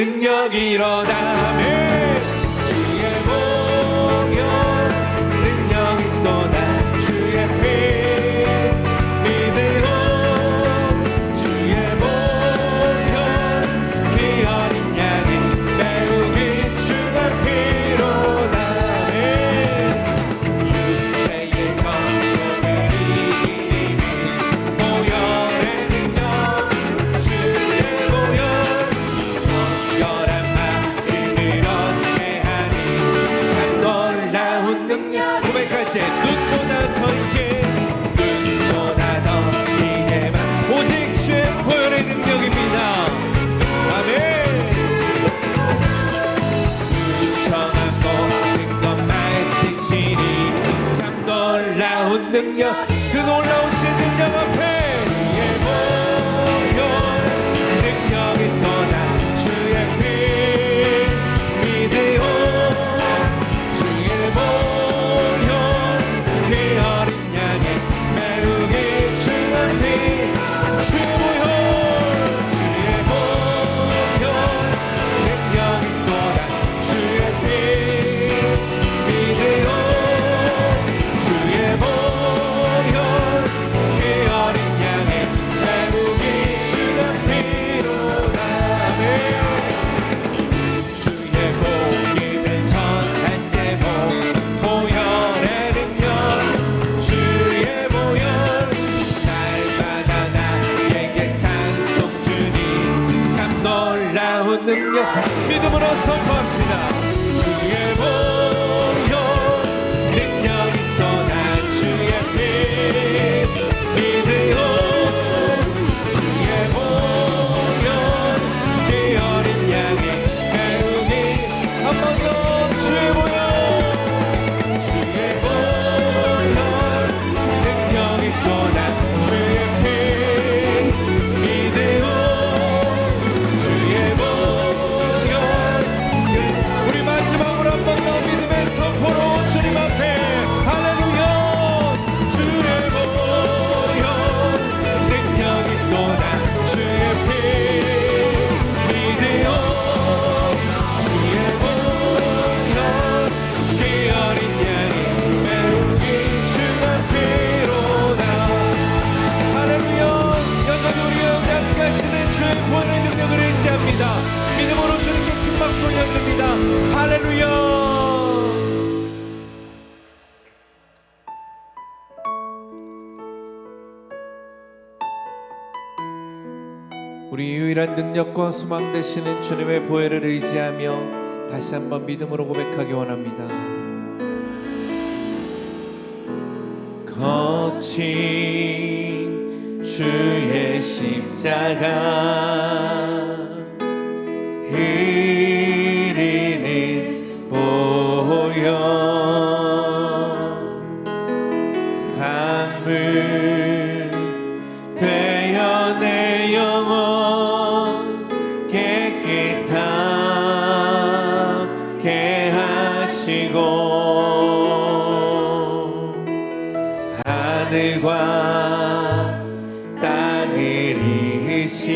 능력이 일어나네. 주의 보혈 능력이 또다. 주의 피 믿으오. 주의 보혈 피 어린 양의 매우 귀중한 피로 나네. 육체의 정욕을 이기니 보혈의 능력. 주의 보혈 정결한 마음을 얻게 하니 참 놀라운 능력. 고백할 때 눈보다 더 이게 눈보다 더 이게만 오직 주의 보혈의 능력입니다. 아멘. 유청한 모든 것 밝히시니 참 놀라운 능력. 그 놀라우신 능력 앞에 주의 보혈 능력이 또다. 주의 피 믿으오. 주의 보혈 피 어린 양의 매우 귀중한 피. 주의 보혈 주의 보혈 능력이 또다. 주의 피 믿으오. 주의 보혈 피 어린 양의 매우 귀중한 피로 나네. 주의 복임을 전한 제목 보혈의 능력. 주의 보혈 날마다 나에게 찬송 주니 참 놀라운 능력. 믿음으로 선포합시다. 주의 보혈 능력이 또다. 주의 피 믿으오. 주의 보혈 피 어린 양의 매우 한 번 더. 주의 보혈 주의 보혈 능력이 또다. 주의 피 믿으오. 주의 보혈. 우리 마지막으로 한 번 더 믿음의 선포로 주님 앞에 할렐루야. 주의 보혈 능력이 또다. 주의 피 믿으오. 주의 보혈 피 어린 양이 매우 귀중한 피로다. 할렐루야. 여전히 우리 가운데 함께 하시는 주의 보혈의 능력을 의지합니다. 믿음으로 주님께 큰 박수 올려드립니다. 할렐루야. 우리 유일한 능력과 소망 되시는 주님의 보혈을 의지하며 다시 한번 믿음으로 고백하기 원합니다. 거친 주의 십자가 흐르는 보혈 강물 되어 내 영혼 깨끗하게 하시고 하늘과 땅을 이으신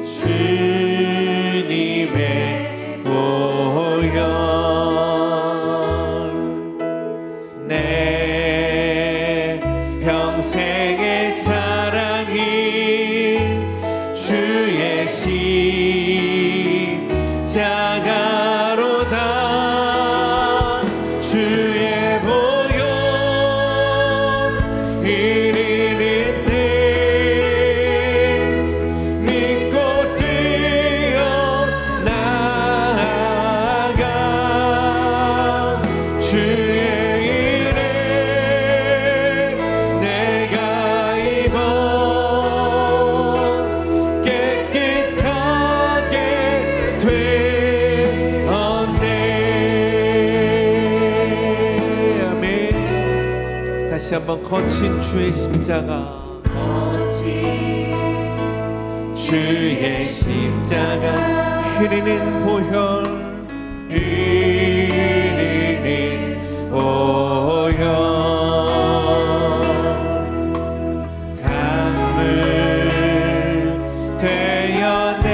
주님의 보혈 내 평생의 자랑인 주의 십자가로다. 주의 보혈 이르는데 믿고 뛰어나가. 주의 일에 내가 입어 깨끗하게 되었네. 아멘. 다시 한번 거친 주의 십자가 주의 십자가 흐르는 보혈 흐르는 보혈 강물 되어 내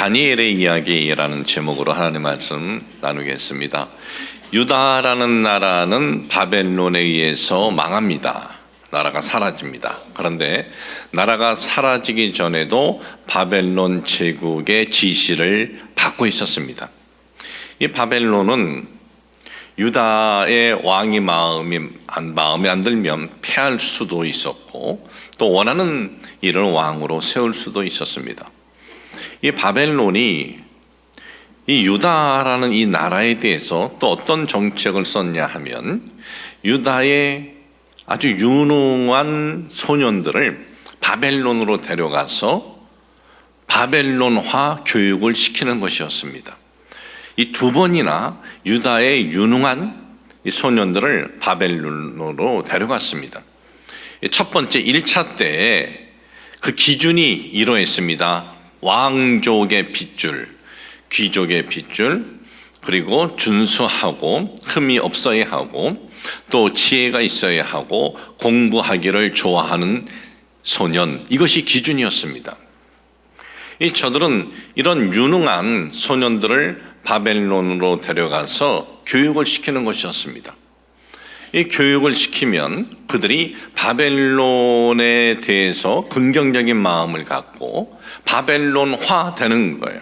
다니엘의 이야기라는 제목으로 하나님의 말씀 나누겠습니다. 유다라는 나라는 바벨론에 의해서 망합니다. 나라가 사라집니다. 그런데 나라가 사라지기 전에도 바벨론 제국의 지시를 받고 있었습니다. 이 바벨론은 유다의 왕이 마음에 안 들면 패할 수도 있었고 또 원하는 이를 왕으로 세울 수도 있었습니다. 이 바벨론이 이 유다라는 이 나라에 대해서 또 어떤 정책을 썼냐 하면 유다의 아주 유능한 소년들을 바벨론으로 데려가서 바벨론화 교육을 시키는 것이었습니다. 이 두 번이나 유다의 유능한 소년들을 바벨론으로 데려갔습니다. 첫 번째 1차 때 그 기준이 이러했습니다. 왕족의 핏줄, 귀족의 핏줄, 그리고 준수하고 흠이 없어야 하고 또 지혜가 있어야 하고 공부하기를 좋아하는 소년, 이것이 기준이었습니다. 저들은 이런 유능한 소년들을 바벨론으로 데려가서 교육을 시키는 것이었습니다. 이 교육을 시키면 그들이 바벨론에 대해서 긍정적인 마음을 갖고 바벨론화 되는 거예요.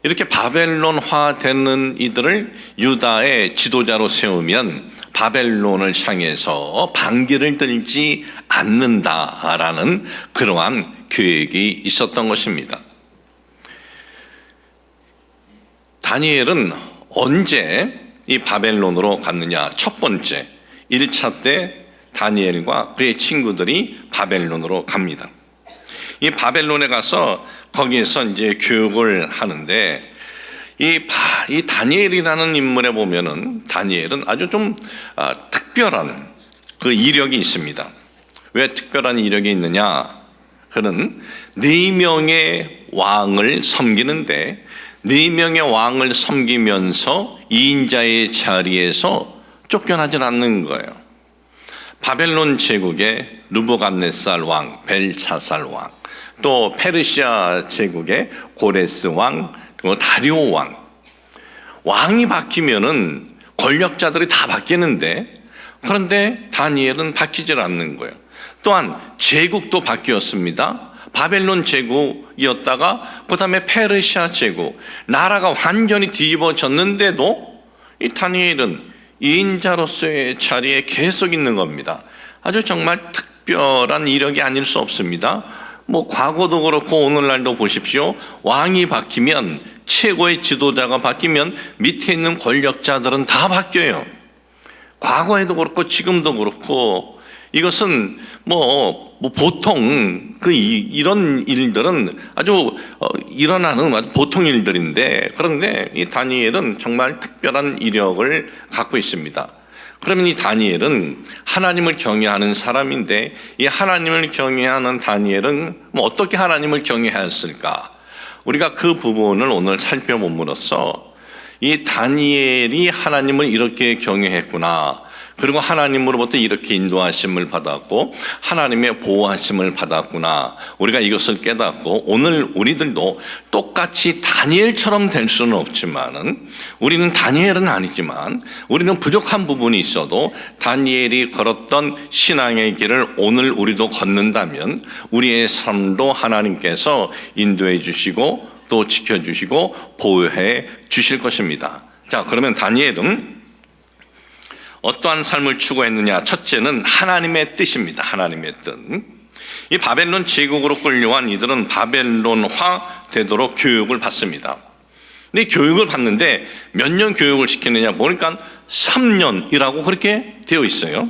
이렇게 바벨론화 되는 이들을 유다의 지도자로 세우면 바벨론을 향해서 반기를 들지 않는다라는 그러한 계획이 있었던 것입니다. 다니엘은 언제 이 바벨론으로 갔느냐? 첫 번째 1차 때 다니엘과 그의 친구들이 바벨론으로 갑니다. 이 바벨론에 가서 거기에서 이제 교육을 하는데 이 다니엘이라는 인물에 보면은 다니엘은 아주 좀 특별한 그 이력이 있습니다. 왜 특별한 이력이 있느냐? 그는 4명의 왕을 섬기는데 4명의 왕을 섬기면서 2인자의 자리에서 쫓겨나질 않는 거예요. 바벨론 제국의 느부갓네살 왕, 벨차살 왕, 또 페르시아 제국의 고레스 왕, 그리고 다리오 왕. 왕이 바뀌면은 권력자들이 다 바뀌는데 그런데 다니엘은 바뀌질 않는 거예요. 또한 제국도 바뀌었습니다. 바벨론 제국이었다가 그 다음에 페르시아 제국, 나라가 완전히 뒤집어졌는데도 이 다니엘은 2인자로서의 자리에 계속 있는 겁니다. 아주 정말 특별한 이력이 아닐 수 없습니다. 과거도 그렇고 오늘날도 보십시오. 왕이 바뀌면, 최고의 지도자가 바뀌면 밑에 있는 권력자들은 다 바뀌어요. 과거에도 그렇고 지금도 그렇고 이것은 보통 이런 일들은 아주 일어나는 아주 보통 일들인데 그런데 이 다니엘은 정말 특별한 이력을 갖고 있습니다. 그러면 이 다니엘은 하나님을 경외하는 사람인데 이 하나님을 경외하는 다니엘은 어떻게 하나님을 경외하였을까? 우리가 그 부분을 오늘 살펴봄으로써 이 다니엘이 하나님을 이렇게 경외했구나. 그리고 하나님으로부터 이렇게 인도하심을 받았고 하나님의 보호하심을 받았구나. 우리가 이것을 깨닫고 오늘 우리들도 똑같이 다니엘처럼 될 수는 없지만은 우리는 다니엘은 아니지만 우리는 부족한 부분이 있어도 다니엘이 걸었던 신앙의 길을 오늘 우리도 걷는다면 우리의 삶도 하나님께서 인도해 주시고 또 지켜주시고 보호해 주실 것입니다. 자, 그러면 다니엘은 어떠한 삶을 추구했느냐? 첫째는 하나님의 뜻입니다. 하나님의 뜻. 이 바벨론 제국으로 끌려간 이들은 바벨론화 되도록 교육을 받습니다. 근데 교육을 받는데 몇 년 교육을 시키느냐 보니까 3년이라고 그렇게 되어 있어요.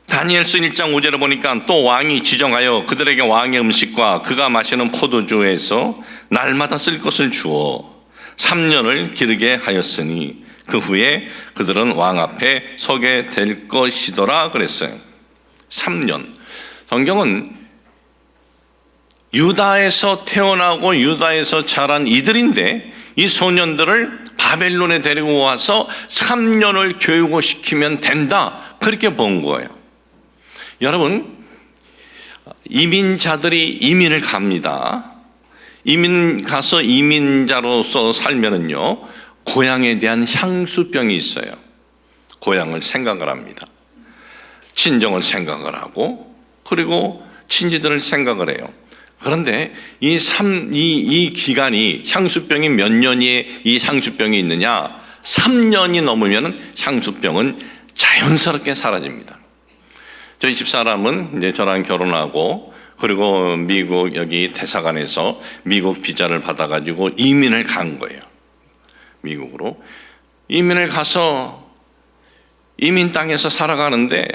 다니엘서 1장 5절에 보니까 또 왕이 지정하여 그들에게 왕의 음식과 그가 마시는 포도주에서 날마다 쓸 것을 주어 3년을 기르게 하였으니 그 후에 그들은 왕 앞에 서게 될 것이더라 그랬어요. 3년. 성경은 유다에서 태어나고 유다에서 자란 이들인데 이 소년들을 바벨론에 데리고 와서 3년을 교육을 시키면 된다. 그렇게 본 거예요. 여러분, 이민자들이 이민을 갑니다. 가서 이민자로서 살면은요, 고향에 대한 향수병이 있어요. 고향을 생각을 합니다. 친정을 생각을 하고, 그리고 친지들을 생각을 해요. 그런데 이 기간이, 향수병이 몇 년이 이 향수병이 있느냐? 3년이 넘으면 향수병은 자연스럽게 사라집니다. 저희 집사람은 이제 저랑 결혼하고, 그리고 미국 여기 대사관에서 미국 비자를 받아가지고 이민을 간 거예요. 미국으로. 이민을 가서 이민 땅에서 살아가는데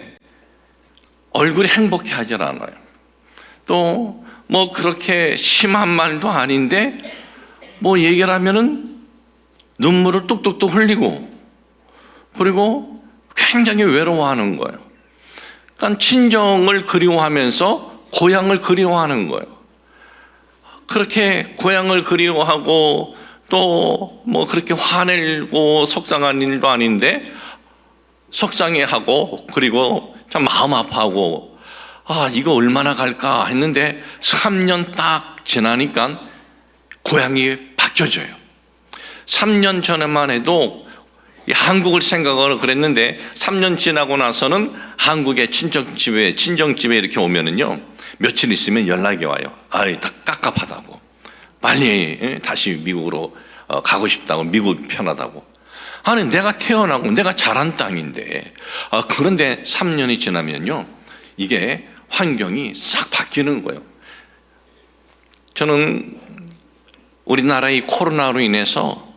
얼굴이 행복해 하질 않아요. 또 뭐 그렇게 심한 말도 아닌데 뭐 얘기를 하면은 눈물을 뚝뚝뚝 흘리고, 그리고 굉장히 외로워하는 거예요. 그러니까 친정을 그리워하면서 고향을 그리워하는 거예요. 그렇게 고향을 그리워하고 또 뭐 그렇게 화내고 속상한 일도 아닌데 속상해하고, 그리고 참 마음 아파하고, 이거 얼마나 갈까 했는데 3년 딱 지나니까 고향이 바뀌어져요. 3년 전에만 해도 한국을 생각을 그랬는데 3년 지나고 나서는 한국의 친정집에 이렇게 오면은요, 며칠 있으면 연락이 와요. 다 깝깝하다고, 빨리 다시 미국으로 가고 싶다고, 미국 편하다고. 아니, 내가 태어나고 내가 자란 땅인데. 그런데 3년이 지나면요, 이게 환경이 싹 바뀌는 거예요. 저는 우리나라의 코로나로 인해서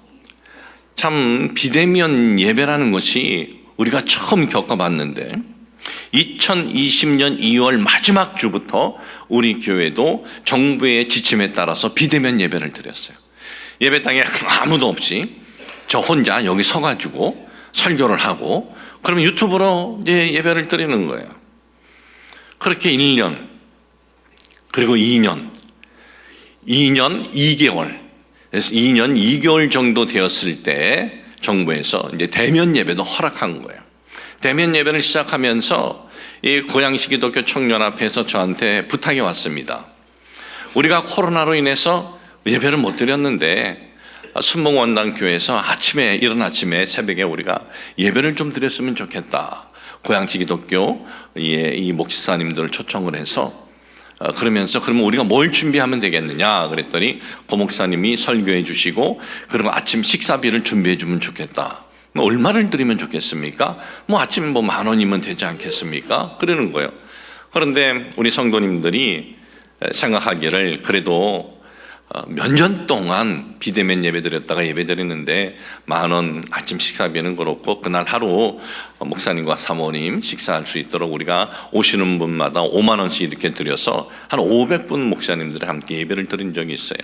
참 비대면 예배라는 것이 우리가 처음 겪어봤는데, 2020년 2월 마지막 주부터 우리 교회도 정부의 지침에 따라서 비대면 예배를 드렸어요. 예배당에 아무도 없이 저 혼자 여기 서가지고 설교를 하고, 그러면 유튜브로 이제 예배를 드리는 거예요. 그렇게 1년, 그리고 2년 2개월, 그래서 2년 2개월 정도 되었을 때 정부에서 이제 대면 예배도 허락한 거예요. 대면 예배를 시작하면서 이 고양시기독교 청년앞에서 저한테 부탁이 왔습니다. 우리가 코로나로 인해서 예배를 못 드렸는데 순복원당교회에서 이른 아침에 새벽에 우리가 예배를 좀 드렸으면 좋겠다. 고양시기독교 이 목사님들을 초청을 해서 그러면서 그러면 우리가 뭘 준비하면 되겠느냐 그랬더니 고 목사님이 설교해 주시고, 그리고 아침 식사비를 준비해 주면 좋겠다. 뭐 얼마를 드리면 좋겠습니까? 뭐 아침에 뭐 10,000원이면 되지 않겠습니까? 그러는 거예요. 그런데 우리 성도님들이 생각하기를 그래도 몇 년 동안 비대면 예배 드렸다가 예배 드리는데 10,000원 아침 식사비는 그렇고, 그날 하루 목사님과 사모님 식사할 수 있도록 우리가 오시는 분마다 50,000원씩 이렇게 드려서 한 500분 목사님들이 함께 예배를 드린 적이 있어요.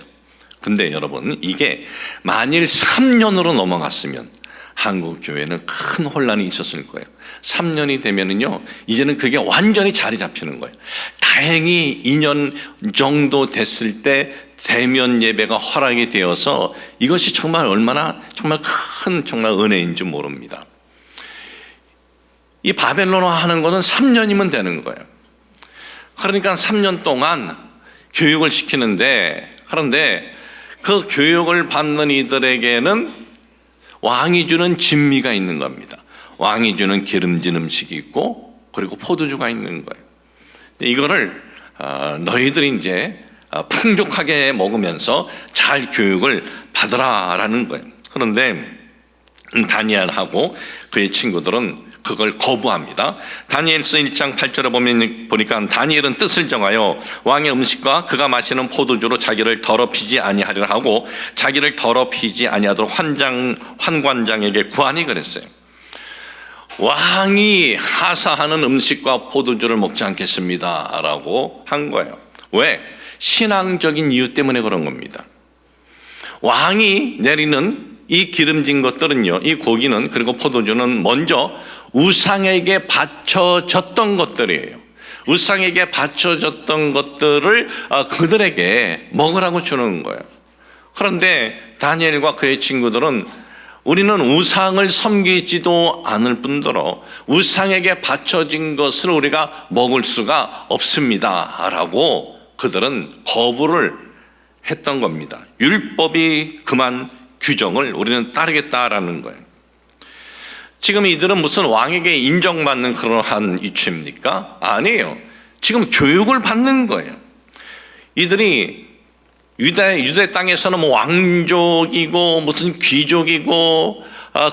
근데 여러분, 이게 만일 3년으로 넘어갔으면 한국 교회는 큰 혼란이 있었을 거예요. 3년이 되면은요, 이제는 그게 완전히 자리 잡히는 거예요. 다행히 2년 정도 됐을 때 대면 예배가 허락이 되어서 이것이 정말 얼마나 정말 큰 정말 은혜인지 모릅니다. 이 바벨론화 하는 것은 3년이면 되는 거예요. 그러니까 3년 동안 교육을 시키는데, 그런데 그 교육을 받는 이들에게는 왕이 주는 진미가 있는 겁니다. 왕이 주는 기름진 음식이 있고, 그리고 포도주가 있는 거예요. 이거를 너희들이 이제 풍족하게 먹으면서 잘 교육을 받으라라는 거예요. 그런데 다니엘하고 그의 친구들은 그걸 거부합니다. 다니엘서 1장 8절에 보니까 다니엘은 뜻을 정하여 왕의 음식과 그가 마시는 포도주로 자기를 더럽히지 아니하리라 하고, 자기를 더럽히지 아니하도록 환관장에게 구하니 그랬어요. 왕이 하사하는 음식과 포도주를 먹지 않겠습니다 라고 한 거예요. 왜? 신앙적인 이유 때문에 그런 겁니다. 왕이 내리는 이 기름진 것들은요, 이 고기는 그리고 포도주는 먼저 우상에게 바쳐졌던 것들이에요. 우상에게 바쳐졌던 것들을 그들에게 먹으라고 주는 거예요. 그런데 다니엘과 그의 친구들은 우리는 우상을 섬기지도 않을 뿐더러 우상에게 바쳐진 것을 우리가 먹을 수가 없습니다 라고 그들은 거부를 했던 겁니다. 율법이 금한 규정을 우리는 따르겠다라는 거예요. 지금 이들은 무슨 왕에게 인정받는 그러한 이치입니까? 아니에요. 지금 교육을 받는 거예요. 이들이 유대 땅에서는 뭐 왕족이고 무슨 귀족이고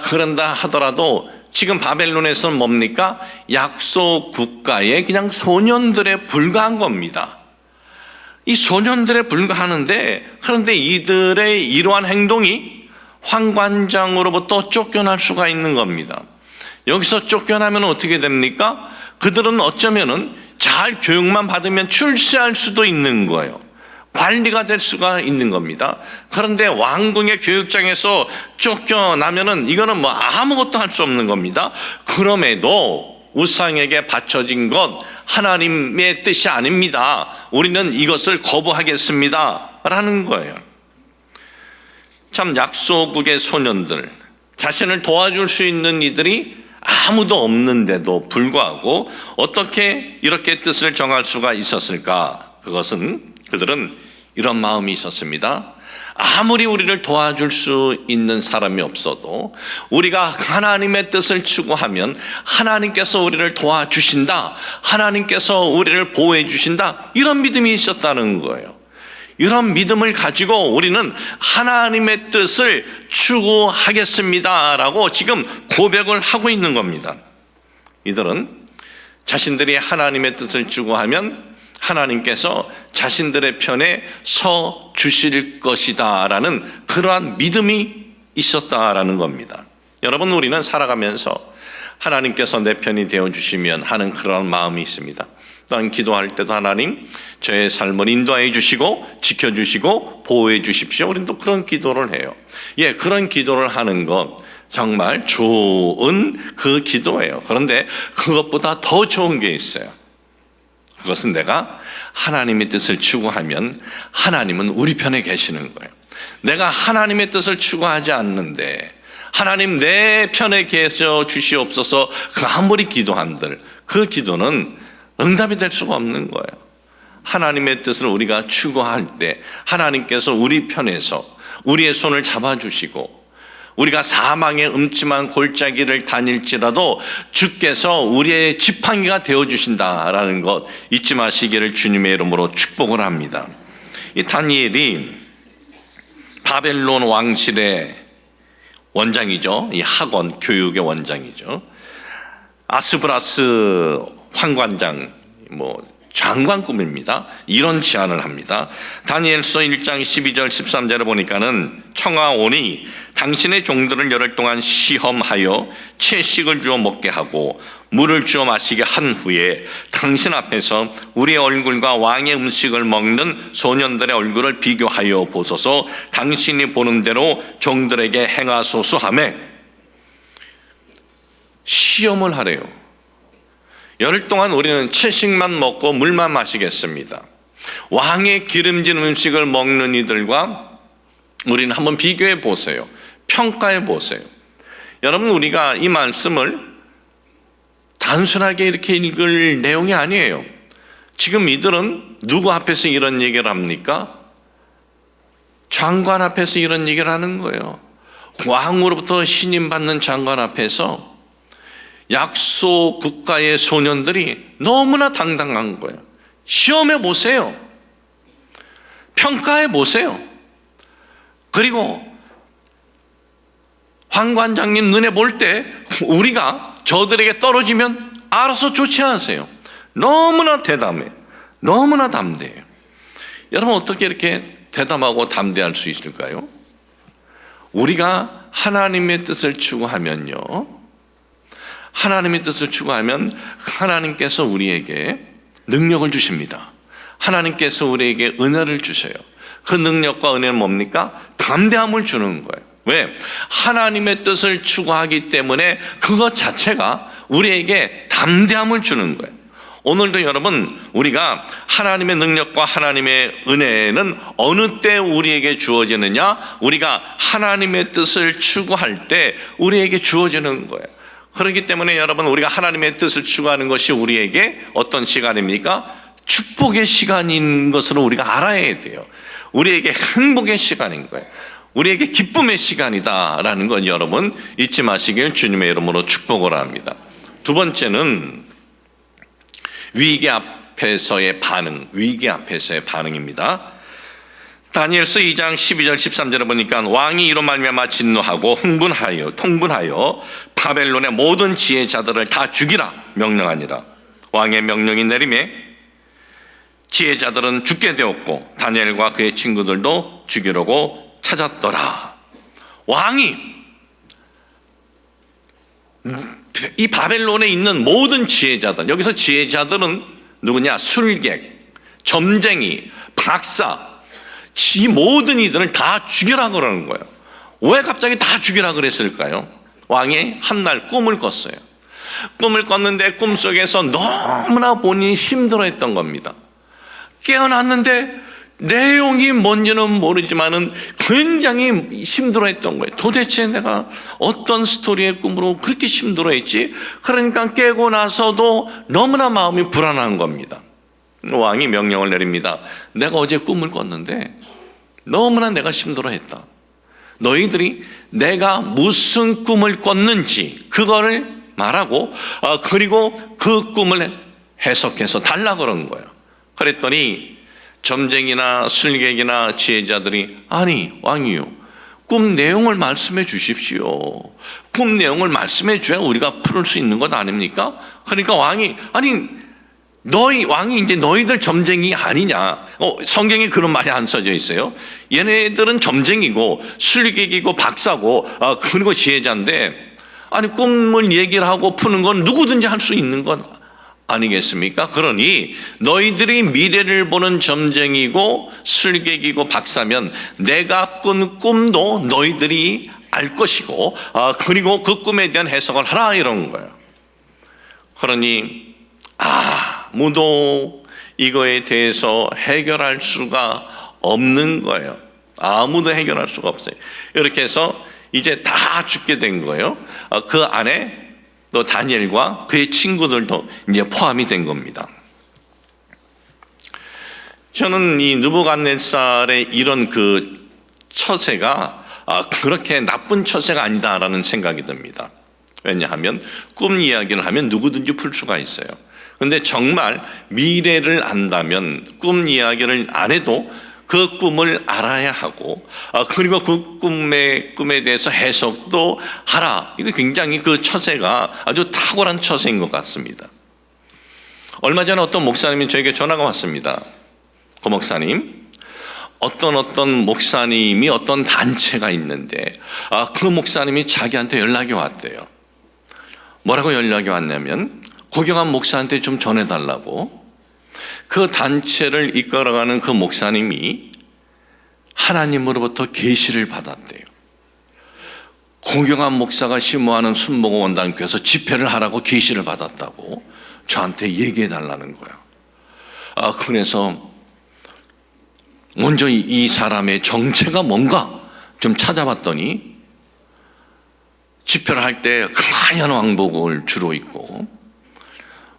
그런다 하더라도 지금 바벨론에서는 뭡니까? 약속 국가의 그냥 소년들에 불과한 겁니다. 이 소년들에 불과하는데, 그런데 이들의 이러한 행동이 황관장으로부터 쫓겨날 수가 있는 겁니다. 여기서 쫓겨나면 어떻게 됩니까? 그들은 어쩌면은 잘 교육만 받으면 출세할 수도 있는 거예요. 관리가 될 수가 있는 겁니다. 그런데 왕궁의 교육장에서 쫓겨나면은 이거는 뭐 아무것도 할 수 없는 겁니다. 그럼에도 우상에게 바쳐진 것 하나님의 뜻이 아닙니다. 우리는 이것을 거부하겠습니다 라는 거예요. 참 약소국의 소년들, 자신을 도와줄 수 있는 이들이 아무도 없는데도 불구하고 어떻게 이렇게 뜻을 정할 수가 있었을까? 그들은 이런 마음이 있었습니다. 아무리 우리를 도와줄 수 있는 사람이 없어도 우리가 하나님의 뜻을 추구하면 하나님께서 우리를 도와주신다, 하나님께서 우리를 보호해 주신다, 이런 믿음이 있었다는 거예요. 이런 믿음을 가지고 우리는 하나님의 뜻을 추구하겠습니다라고 지금 고백을 하고 있는 겁니다. 이들은 자신들이 하나님의 뜻을 추구하면 하나님께서 자신들의 편에 서 주실 것이다 라는 그러한 믿음이 있었다라는 겁니다. 여러분, 우리는 살아가면서 하나님께서 내 편이 되어주시면 하는 그런 마음이 있습니다. 또한 기도할 때도 하나님 저의 삶을 인도해 주시고 지켜주시고 보호해 주십시오. 우리는 또 그런 기도를 해요. 그런 기도를 하는 것 정말 좋은 그 기도예요. 그런데 그것보다 더 좋은 게 있어요. 그것은 내가 하나님의 뜻을 추구하면 하나님은 우리 편에 계시는 거예요. 내가 하나님의 뜻을 추구하지 않는데 하나님 내 편에 계셔 주시옵소서 그 아무리 기도한들 그 기도는 응답이 될 수가 없는 거예요. 하나님의 뜻을 우리가 추구할 때 하나님께서 우리 편에서 우리의 손을 잡아주시고 우리가 사망의 음침한 골짜기를 다닐지라도 주께서 우리의 지팡이가 되어주신다라는 것 잊지 마시기를 주님의 이름으로 축복을 합니다. 이 다니엘이 바벨론 왕실의 원장이죠. 이 학원 교육의 원장이죠. 아스브라스 황관장 장관급입니다. 이런 제안을 합니다. 다니엘서 1장 12절 13절에 보니까는 청하오니 당신의 종들을 열흘 동안 시험하여 채식을 주어 먹게 하고 물을 주어 마시게 한 후에 당신 앞에서 우리의 얼굴과 왕의 음식을 먹는 소년들의 얼굴을 비교하여 보소서. 당신이 보는 대로 종들에게 행하소서 하매 시험을 하래요. 열흘 동안 우리는 채식만 먹고 물만 마시겠습니다. 왕의 기름진 음식을 먹는 이들과 우리는 한번 비교해 보세요. 평가해 보세요. 여러분, 우리가 이 말씀을 단순하게 이렇게 읽을 내용이 아니에요. 지금 이들은 누구 앞에서 이런 얘기를 합니까? 장관 앞에서 이런 얘기를 하는 거예요. 왕으로부터 신임받는 장관 앞에서 약소 국가의 소년들이 너무나 당당한 거예요. 시험해 보세요. 평가해 보세요. 그리고 황관장님 눈에 볼 때 우리가 저들에게 떨어지면 알아서 조치하세요. 너무나 대담해. 너무나 담대해요. 여러분, 어떻게 이렇게 대담하고 담대할 수 있을까요? 우리가 하나님의 뜻을 추구하면요, 하나님의 뜻을 추구하면 하나님께서 우리에게 능력을 주십니다. 하나님께서 우리에게 은혜를 주셔요. 그 능력과 은혜는 뭡니까? 담대함을 주는 거예요. 왜? 하나님의 뜻을 추구하기 때문에 그것 자체가 우리에게 담대함을 주는 거예요. 오늘도 여러분, 우리가 하나님의 능력과 하나님의 은혜는 어느 때 우리에게 주어지느냐? 우리가 하나님의 뜻을 추구할 때 우리에게 주어지는 거예요. 그렇기 때문에 여러분, 우리가 하나님의 뜻을 추구하는 것이 우리에게 어떤 시간입니까? 축복의 시간인 것으로 우리가 알아야 돼요. 우리에게 행복의 시간인 거예요. 우리에게 기쁨의 시간이다라는 건 여러분 잊지 마시길 주님의 이름으로 축복을 합니다. 두 번째는 위기 앞에서의 반응입니다. 다니엘서 2장 12절 13절에 보니까 왕이 이로 말미암아 진노하고 통분하여 바벨론의 모든 지혜자들을 다 죽이라 명령하니라. 왕의 명령이 내림에 지혜자들은 죽게 되었고 다니엘과 그의 친구들도 죽이려고 찾았더라. 왕이 이 바벨론에 있는 모든 지혜자들, 여기서 지혜자들은 누구냐? 술객, 점쟁이, 박사, 이 모든 이들을 다 죽이라 그러는 거예요. 왜 갑자기 다 죽이라 그랬을까요? 왕이 한날 꿈을 꿨어요. 꿈을 꿨는데 꿈속에서 너무나 본인이 힘들어했던 겁니다. 깨어났는데 내용이 뭔지는 모르지만은 굉장히 힘들어했던 거예요. 도대체 내가 어떤 스토리의 꿈으로 그렇게 힘들어했지? 그러니까 깨고 나서도 너무나 마음이 불안한 겁니다. 왕이 명령을 내립니다. 내가 어제 꿈을 꿨는데 너무나 내가 힘들어했다. 너희들이 내가 무슨 꿈을 꿨는지 그거를 말하고 그리고 그 꿈을 해석해서 달라 그런 거예요. 그랬더니 점쟁이나 술객이나 지혜자들이 아니 왕이요, 꿈 내용을 말씀해 주십시오. 꿈 내용을 말씀해 줘야 우리가 풀을 수 있는 것 아닙니까? 그러니까 왕이 아니 왕이 이제 너희들 점쟁이 아니냐? 성경에 그런 말이 안 써져 있어요. 얘네들은 점쟁이고 술객이고 박사고 그리고 지혜자인데 아니 꿈을 얘기를 하고 푸는 건 누구든지 할 수 있는 건 아니겠습니까? 그러니 너희들이 미래를 보는 점쟁이고 술객이고 박사면 내가 꾼 꿈도 너희들이 알 것이고 그리고 그 꿈에 대한 해석을 하라 이런 거예요. 그러니 아무도 이거에 대해서 해결할 수가 없는 거예요. 아무도 해결할 수가 없어요. 이렇게 해서 이제 다 죽게 된 거예요. 그 안에 또 다니엘과 그의 친구들도 이제 포함이 된 겁니다. 저는 이 느부갓네살의 이런 그 처세가 그렇게 나쁜 처세가 아니다라는 생각이 듭니다. 왜냐하면 꿈 이야기를 하면 누구든지 풀 수가 있어요. 그런데 정말 미래를 안다면 꿈 이야기를 안 해도 그 꿈을 알아야 하고 그리고 그 꿈에 대해서 해석도 하라. 이거 굉장히 그 처세가 아주 탁월한 처세인 것 같습니다. 얼마 전에 어떤 목사님이 저에게 전화가 왔습니다. 그 목사님, 어떤 목사님이 어떤 단체가 있는데 그 목사님이 자기한테 연락이 왔대요. 뭐라고 연락이 왔냐면 고경한 목사한테 좀 전해달라고. 그 단체를 이끌어가는 그 목사님이 하나님으로부터 계시를 받았대요. 고경한 목사가 심호하는 순복음 원단교에서 집회를 하라고 계시를 받았다고 저한테 얘기해 달라는 거야. 그래서 먼저 이 사람의 정체가 뭔가 좀 찾아봤더니 집회를 할 때 하얀 왕복을 주로 입고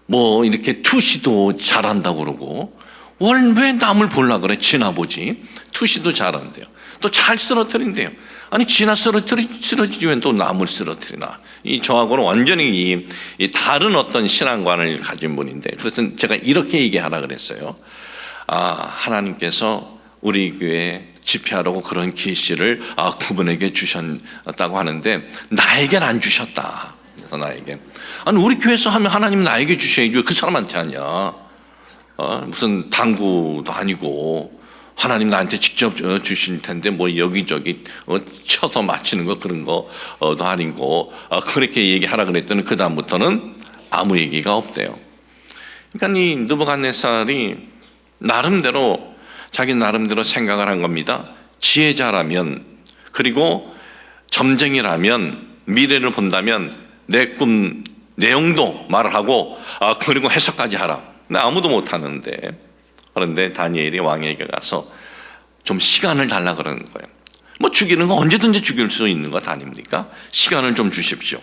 뭐 이렇게 투시도 잘한다고 그러고 왜 남을 보려 그래? 지나 보지. 투시도 잘한대요. 또 잘 쓰러뜨린대요. 아니 지나 쓰러지면 또 남을 쓰러뜨리나. 저하고는 완전히 이 다른 어떤 신앙관을 가진 분인데 그래서 제가 이렇게 얘기하라 그랬어요. 하나님께서 우리 교회에 집회하라고 그런 계시를 그분에게 주셨다고 하는데 나에게는 안 주셨다. 그래서 나에게 아니 우리 교회에서 하면 하나님 나에게 주셔야지 왜 그 사람한테 하냐. 무슨 당구도 아니고 하나님 나한테 직접 주실 텐데 뭐 여기저기 쳐서 맞히는 거 그런 거도 아니고 그렇게 얘기하라 그랬더니 그 다음부터는 아무 얘기가 없대요. 그러니까 이 느부갓네살이 자기 나름대로 생각을 한 겁니다. 지혜자라면 그리고 점쟁이라면 미래를 본다면 내 꿈 내용도 말을 하고 그리고 해석까지 하라. 근데 아무도 못하는데 그런데 다니엘이 왕에게 가서 좀 시간을 달라 그러는 거예요. 뭐 죽이는 거 언제든지 죽일 수 있는 것 아닙니까? 시간을 좀 주십시오.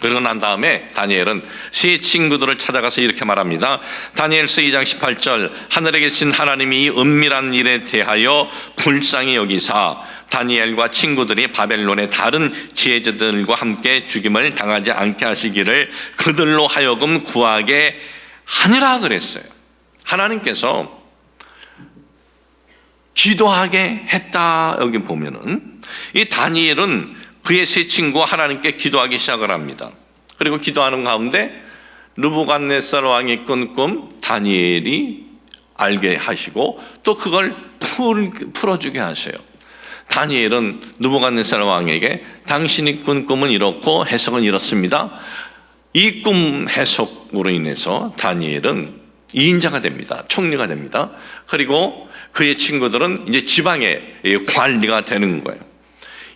그러고 난 다음에 다니엘은 세 친구들을 찾아가서 이렇게 말합니다. 다니엘서 2장 18절, 하늘에 계신 하나님이 이 은밀한 일에 대하여 불쌍히 여기사 다니엘과 친구들이 바벨론의 다른 지혜자들과 함께 죽임을 당하지 않게 하시기를 그들로 하여금 구하게 하니라 그랬어요. 하나님께서 기도하게 했다. 여기 보면은 이 다니엘은 그의 세 친구와 하나님께 기도하기 시작을 합니다. 그리고 기도하는 가운데 느부갓네살 왕이 꾼 꿈 다니엘이 알게 하시고 또 그걸 풀어주게 하셔요. 다니엘은 느부갓네살 왕에게 당신이 꾼 꿈은 이렇고 해석은 이렇습니다. 이 꿈 해석으로 인해서 다니엘은 2인자가 됩니다. 총리가 됩니다. 그리고 그의 친구들은 이제 지방의 관리가 되는 거예요.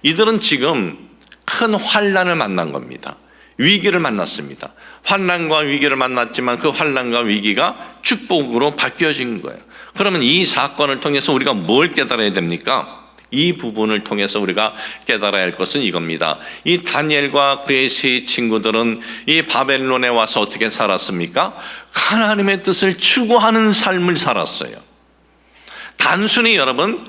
이들은 지금 큰 환난을 만난 겁니다. 위기를 만났습니다. 환난과 위기를 만났지만 그 환난과 위기가 축복으로 바뀌어진 거예요. 그러면 이 사건을 통해서 우리가 뭘 깨달아야 됩니까? 이 부분을 통해서 우리가 깨달아야 할 것은 이겁니다. 이 다니엘과 그의 세 친구들은 이 바벨론에 와서 어떻게 살았습니까? 하나님의 뜻을 추구하는 삶을 살았어요. 단순히 여러분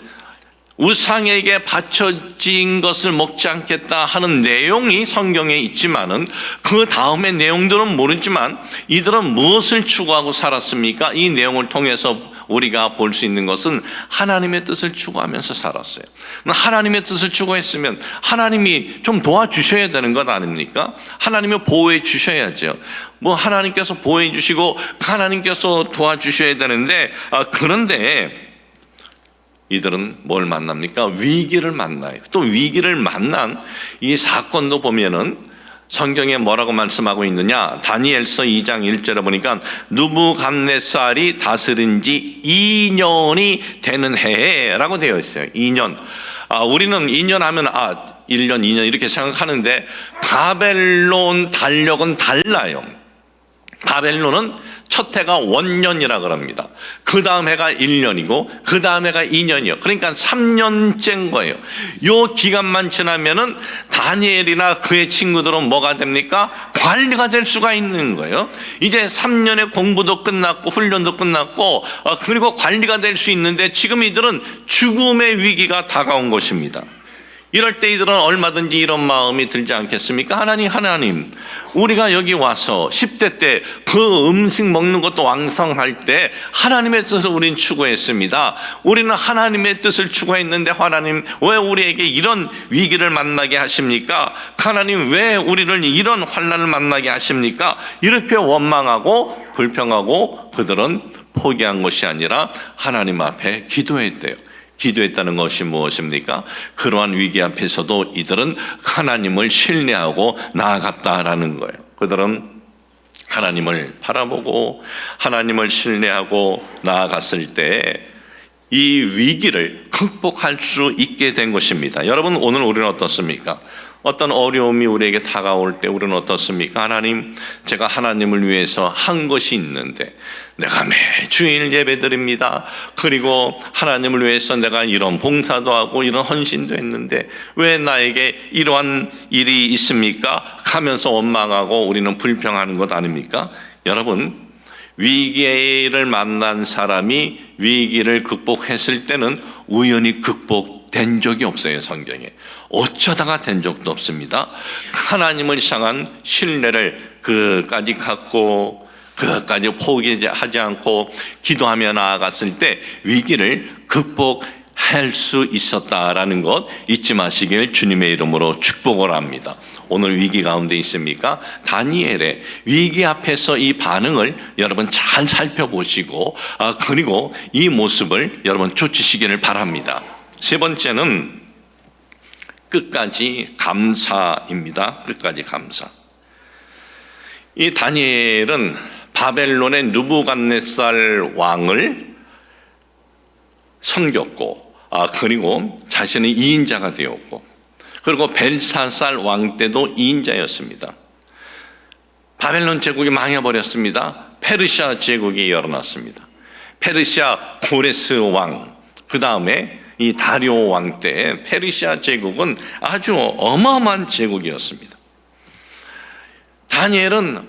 우상에게 바쳐진 것을 먹지 않겠다 하는 내용이 성경에 있지만은 그 다음의 내용들은 모르지만 이들은 무엇을 추구하고 살았습니까? 이 내용을 통해서 우리가 볼 수 있는 것은 하나님의 뜻을 추구하면서 살았어요. 하나님의 뜻을 추구했으면 하나님이 좀 도와주셔야 되는 것 아닙니까? 하나님이 보호해 주셔야죠. 하나님께서 보호해 주시고 하나님께서 도와주셔야 되는데 그런데 이들은 뭘 만납니까? 위기를 만나요. 또 위기를 만난 이 사건도 보면은 성경에 뭐라고 말씀하고 있느냐? 다니엘서 2장 1절에 보니까 느부갓네살이 다스린 지 2년이 되는 해라고 되어 있어요. 2년. 우리는 2년 하면 1년, 2년 이렇게 생각하는데 바벨론 달력은 달라요. 바벨론은 첫 해가 원년이라 그럽니다. 그 다음 해가 1년이고 그 다음 해가 2년이요. 그러니까 3년째인 거예요. 요 기간만 지나면은 다니엘이나 그의 친구들은 뭐가 됩니까? 관리가 될 수가 있는 거예요. 이제 3년의 공부도 끝났고 훈련도 끝났고 그리고 관리가 될 수 있는데 지금 이들은 죽음의 위기가 다가온 것입니다. 이럴 때 이들은 얼마든지 이런 마음이 들지 않겠습니까? 하나님, 우리가 여기 와서 10대 때 그 음식 먹는 것도 왕성할 때 하나님의 뜻을 우린 추구했습니다. 우리는 하나님의 뜻을 추구했는데 하나님 왜 우리에게 이런 위기를 만나게 하십니까? 하나님 왜 우리를 이런 환난을 만나게 하십니까? 이렇게 원망하고 불평하고 그들은 포기한 것이 아니라 하나님 앞에 기도했대요. 기도했다는 것이 무엇입니까? 그러한 위기 앞에서도 이들은 하나님을 신뢰하고 나아갔다라는 거예요. 그들은 하나님을 바라보고 하나님을 신뢰하고 나아갔을 때 이 위기를 극복할 수 있게 된 것입니다. 여러분 오늘 우리는 어떻습니까? 어떤 어려움이 우리에게 다가올 때 우리는 어떻습니까? 하나님, 제가 하나님을 위해서 한 것이 있는데 내가 매주일 예배드립니다. 그리고 하나님을 위해서 내가 이런 봉사도 하고 이런 헌신도 했는데 왜 나에게 이러한 일이 있습니까? 하면서 원망하고 우리는 불평하는 것 아닙니까? 여러분, 위기를 만난 사람이 위기를 극복했을 때는 우연히 극복된 적이 없어요. 성경에 어쩌다가 된 적도 없습니다. 하나님을 향한 신뢰를 그까지 갖고 그까지 포기하지 않고 기도하며 나아갔을 때 위기를 극복할 수 있었다라는 것 잊지 마시길 주님의 이름으로 축복을 합니다. 오늘 위기 가운데 있습니까? 다니엘의 위기 앞에서 이 반응을 여러분 잘 살펴보시고 그리고 이 모습을 여러분 쫓으시기를 바랍니다. 세 번째는 끝까지 감사입니다. 끝까지 감사. 이 다니엘은 바벨론의 느부갓네살 왕을 섬겼고 그리고 자신은 2인자가 되었고 그리고 벨사살 왕 때도 2인자였습니다. 바벨론 제국이 망해버렸습니다. 페르시아 제국이 일어났습니다. 페르시아 고레스 왕, 그 다음에 이 다리오 왕 때 페르시아 제국은 아주 어마어마한 제국이었습니다. 다니엘은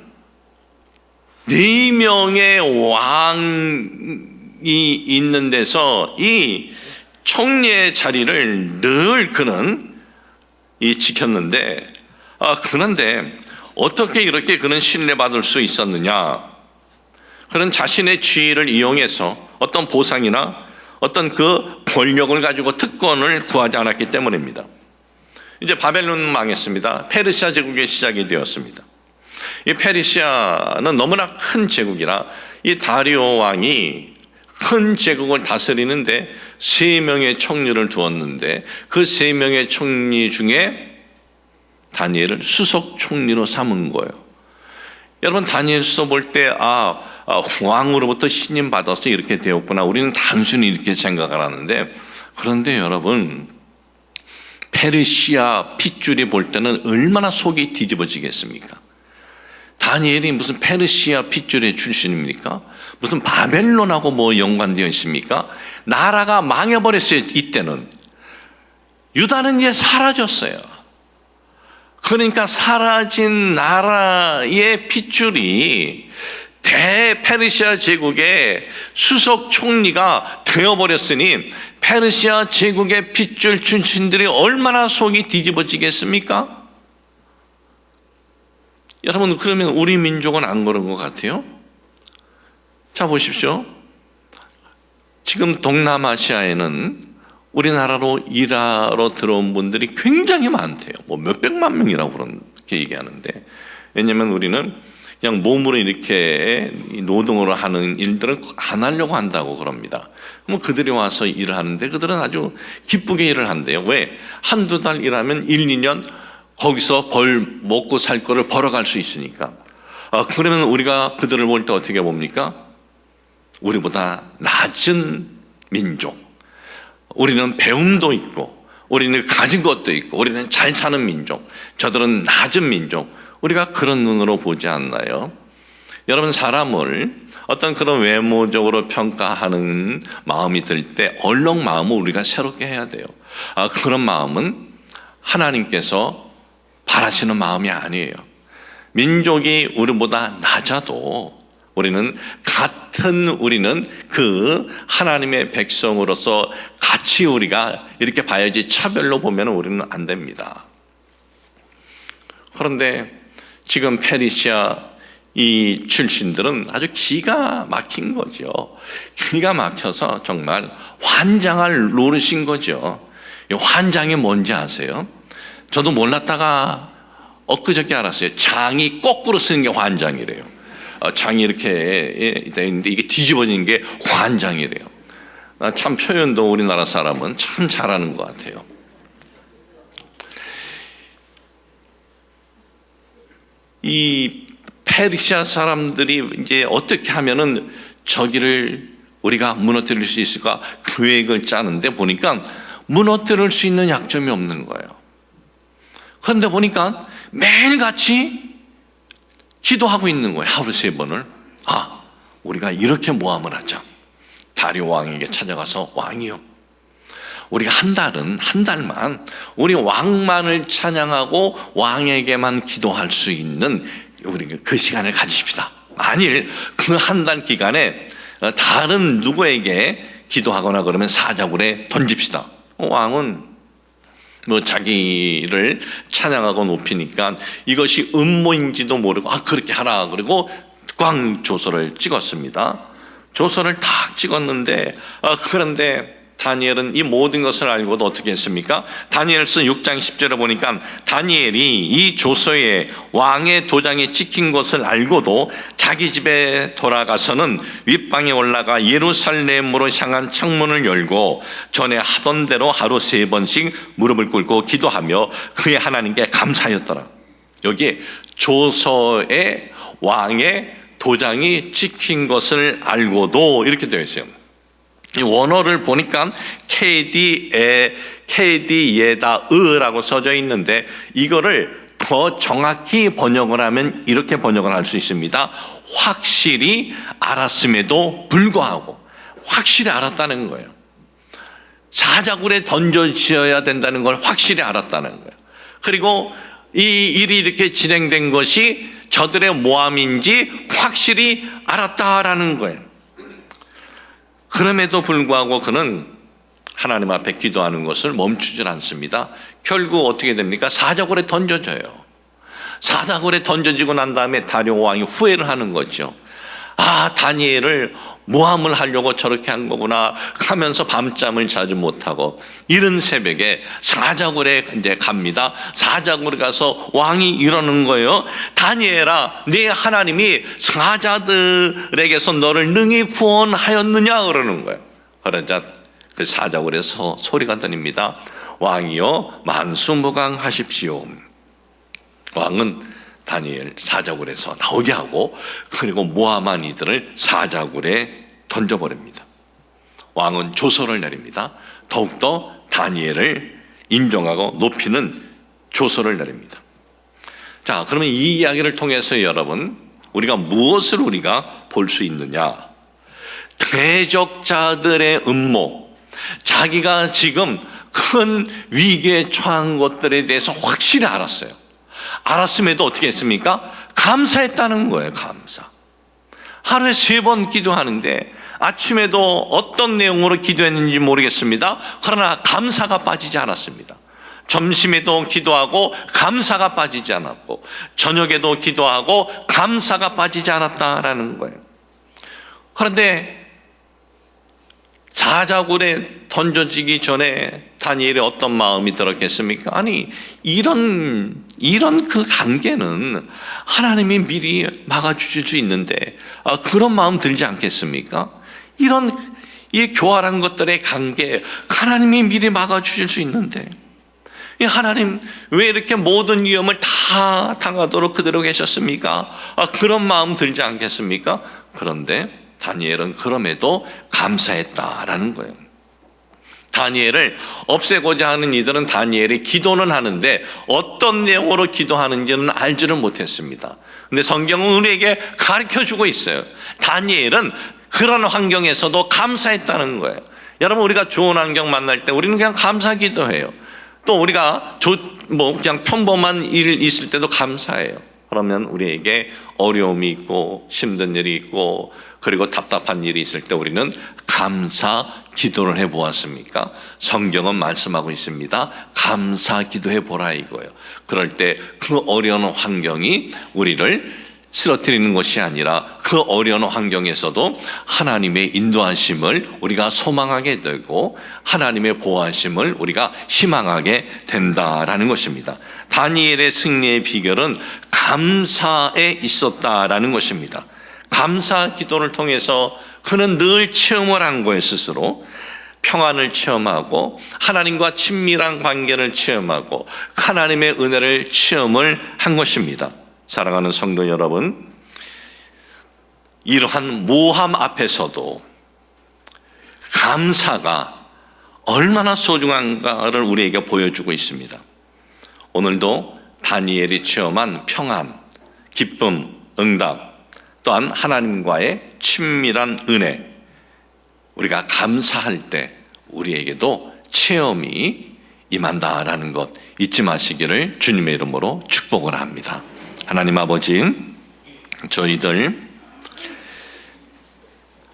4명의 왕이 있는 데서 이 총리의 자리를 늘 그는 지켰는데, 그런데 어떻게 이렇게 그는 신뢰받을 수 있었느냐? 그는 자신의 지위를 이용해서 어떤 보상이나 어떤 그 권력을 가지고 특권을 구하지 않았기 때문입니다. 이제 바벨론은 망했습니다. 페르시아 제국의 시작이 되었습니다. 이 페르시아는 너무나 큰 제국이라 이 다리오 왕이 큰 제국을 다스리는데 3명의 총리를 두었는데, 그 3명의 총리 중에 다니엘을 수석 총리로 삼은 거예요. 여러분, 다니엘서 볼 때 왕으로부터 신임 받아서 이렇게 되었구나, 우리는 단순히 이렇게 생각을 하는데, 그런데 여러분, 페르시아 핏줄이 볼 때는 얼마나 속이 뒤집어지겠습니까? 다니엘이 무슨 페르시아 핏줄의 출신입니까? 무슨 바벨론하고 뭐 연관되어 있습니까? 나라가 망해버렸어요. 이때는 유다는 이제 사라졌어요. 그러니까 사라진 나라의 핏줄이 대페르시아 제국의 수석 총리가 되어버렸으니 페르시아 제국의 핏줄 출신들이 얼마나 속이 뒤집어지겠습니까? 여러분, 그러면 우리 민족은 안 그런 것 같아요? 자, 보십시오. 지금 동남아시아에는 우리나라로 일하러 들어온 분들이 굉장히 많대요. 뭐 몇백만 명이라고 그렇게 얘기하는데, 왜냐하면 우리는 그냥 몸으로 이렇게 노동으로 하는 일들을 안 하려고 한다고 그럽니다. 그럼 그들이 와서 일을 하는데 그들은 아주 기쁘게 일을 한대요. 왜? 한두 달 일하면 1, 2년 거기서 먹고 살 거를 벌어갈 수 있으니까. 그러면 우리가 그들을 볼 때 어떻게 봅니까? 우리보다 낮은 민족, 우리는 배움도 있고 우리는 가진 것도 있고 우리는 잘 사는 민족, 저들은 낮은 민족, 우리가 그런 눈으로 보지 않나요? 여러분, 사람을 어떤 그런 외모적으로 평가하는 마음이 들 때 얼렁 마음을 우리가 새롭게 해야 돼요. 그런 마음은 하나님께서 바라시는 마음이 아니에요. 민족이 우리보다 낮아도 우리는 그 하나님의 백성으로서 같이 우리가 이렇게 봐야지, 차별로 보면 우리는 안 됩니다. 그런데 지금 페르시아 이 출신들은 아주 기가 막힌 거죠. 기가 막혀서 정말 환장을 노리신 거죠. 이 환장이 뭔지 아세요? 저도 몰랐다가 엊그저께 알았어요. 장이 거꾸로 쓰는 게 환장이래요. 장이 이렇게 돼 있는데 이게 뒤집어지는 게 환장이래요. 참 표현도 우리나라 사람은 참 잘하는 것 같아요. 이 페르시아 사람들이 이제 어떻게 하면은 저기를 우리가 무너뜨릴 수 있을까 계획을 짜는데 보니까 무너뜨릴 수 있는 약점이 없는 거예요. 그런데 보니까 매일같이 기도하고 있는 거예요. 하루 3번을. 우리가 이렇게 모함을 하자. 다리오 왕에게 찾아가서, 왕이요, 우리가 한 달만 우리 왕만을 찬양하고 왕에게만 기도할 수 있는 우리 그 시간을 가지십시다. 만일 그 한 달 기간에 다른 누구에게 기도하거나 그러면 사자굴에 던집시다. 왕은 자기를 찬양하고 높이니까 이것이 음모인지도 모르고 그렇게 하라 그리고 꽝 조서를 찍었습니다. 조서를 딱 찍었는데 그런데 다니엘은 이 모든 것을 알고도 어떻게 했습니까? 다니엘서 6장 10절에 보니까 다니엘이 이 조서에 왕의 도장이 찍힌 것을 알고도 자기 집에 돌아가서는 윗방에 올라가 예루살렘으로 향한 창문을 열고 전에 하던 대로 하루 3번씩 무릎을 꿇고 기도하며 그의 하나님께 감사하였더라. 여기 조서에 왕의 도장이 찍힌 것을 알고도 이렇게 되어 있어요. 이 원어를 보니까 케디에다으라고 써져 있는데 이거를 더 정확히 번역을 하면 이렇게 번역을 할 수 있습니다. 확실히 알았음에도 불구하고. 확실히 알았다는 거예요. 사자굴에 던져지어야 된다는 걸 확실히 알았다는 거예요. 그리고 이 일이 이렇게 진행된 것이 저들의 모함인지 확실히 알았다라는 거예요. 그럼에도 불구하고 그는 하나님 앞에 기도하는 것을 멈추질 않습니다. 결국 어떻게 됩니까? 사자굴에 던져져요. 사자굴에 던져지고 난 다음에 다리오 왕이 후회를 하는 거죠. 아, 다니엘을 모함을 하려고 저렇게 한 거구나 하면서 밤잠을 자지 못하고 이른 새벽에 사자굴에 이제 갑니다. 사자굴에 가서 왕이 이러는 거예요. 다니엘아, 네 하나님이 사자들에게서 너를 능히 구원하였느냐 그러는 거예요. 그러자 그 사자굴에서 소리가 들립니다. 왕이여 만수무강하십시오. 왕은 다니엘 사자굴에서 나오게 하고 그리고 모함한 이들을 사자굴에 던져버립니다. 왕은 조서를 내립니다. 더욱더 다니엘을 인정하고 높이는 조서를 내립니다. 자, 그러면 이 이야기를 통해서 여러분 우리가 무엇을 우리가 볼 수 있느냐? 대적자들의 음모, 자기가 지금 큰 위기에 처한 것들에 대해서 확실히 알았어요. 알았음에도 어떻게 했습니까? 감사했다는 거예요. 감사. 하루에 3번 기도하는데 아침에도 어떤 내용으로 기도했는지 모르겠습니다. 그러나 감사가 빠지지 않았습니다. 점심에도 기도하고 감사가 빠지지 않았고 저녁에도 기도하고 감사가 빠지지 않았다라는 거예요. 그런데 사자굴에 던져지기 전에 다니엘이 어떤 마음이 들었겠습니까? 아니, 이런 그 관계는 하나님이 미리 막아주실 수 있는데 그런 마음 들지 않겠습니까? 이런 이 교활한 것들의 관계 하나님이 미리 막아주실 수 있는데 하나님 왜 이렇게 모든 위험을 다 당하도록 그대로 계셨습니까? 그런 마음 들지 않겠습니까? 그런데 다니엘은 그럼에도 감사했다라는 거예요. 다니엘을 없애고자 하는 이들은 다니엘이 기도는 하는데 어떤 내용으로 기도하는지는 알지를 못했습니다. 근데 성경은 우리에게 가르쳐주고 있어요. 다니엘은 그런 환경에서도 감사했다는 거예요. 여러분, 우리가 좋은 환경 만날 때 우리는 그냥 감사 기도해요. 또 우리가 그냥 평범한 일 있을 때도 감사해요. 그러면 우리에게 어려움이 있고 힘든 일이 있고 그리고 답답한 일이 있을 때 우리는 감사 기도를 해보았습니까? 성경은 말씀하고 있습니다. 감사 기도해 보라 이거예요. 그럴 때 그 어려운 환경이 우리를 쓰러뜨리는 것이 아니라 그 어려운 환경에서도 하나님의 인도하심을 우리가 소망하게 되고 하나님의 보호하심을 우리가 희망하게 된다라는 것입니다. 다니엘의 승리의 비결은 감사에 있었다라는 것입니다. 감사 기도를 통해서 그는 늘 체험을 한 거예요. 스스로 평안을 체험하고 하나님과 친밀한 관계를 체험하고 하나님의 은혜를 체험을 한 것입니다. 사랑하는 성도 여러분, 이러한 모함 앞에서도 감사가 얼마나 소중한가를 우리에게 보여주고 있습니다. 오늘도 다니엘이 체험한 평안, 기쁨, 응답, 또한 하나님과의 친밀한 은혜, 우리가 감사할 때 우리에게도 체험이 임한다라는 것 잊지 마시기를 주님의 이름으로 축복을 합니다. 하나님 아버지, 저희들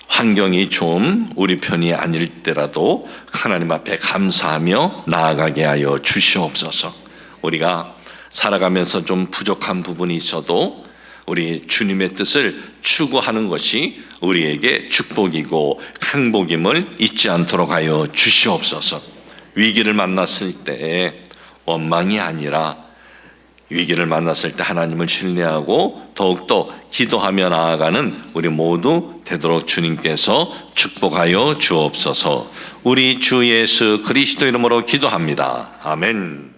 환경이 좀 우리 편이 아닐 때라도 하나님 앞에 감사하며 나아가게 하여 주시옵소서. 우리가 살아가면서 좀 부족한 부분이 있어도 우리 주님의 뜻을 추구하는 것이 우리에게 축복이고 행복임을 잊지 않도록 하여 주시옵소서. 위기를 만났을 때 원망이 아니라 위기를 만났을 때 하나님을 신뢰하고 더욱더 기도하며 나아가는 우리 모두 되도록 주님께서 축복하여 주옵소서. 우리 주 예수 그리스도 이름으로 기도합니다. 아멘.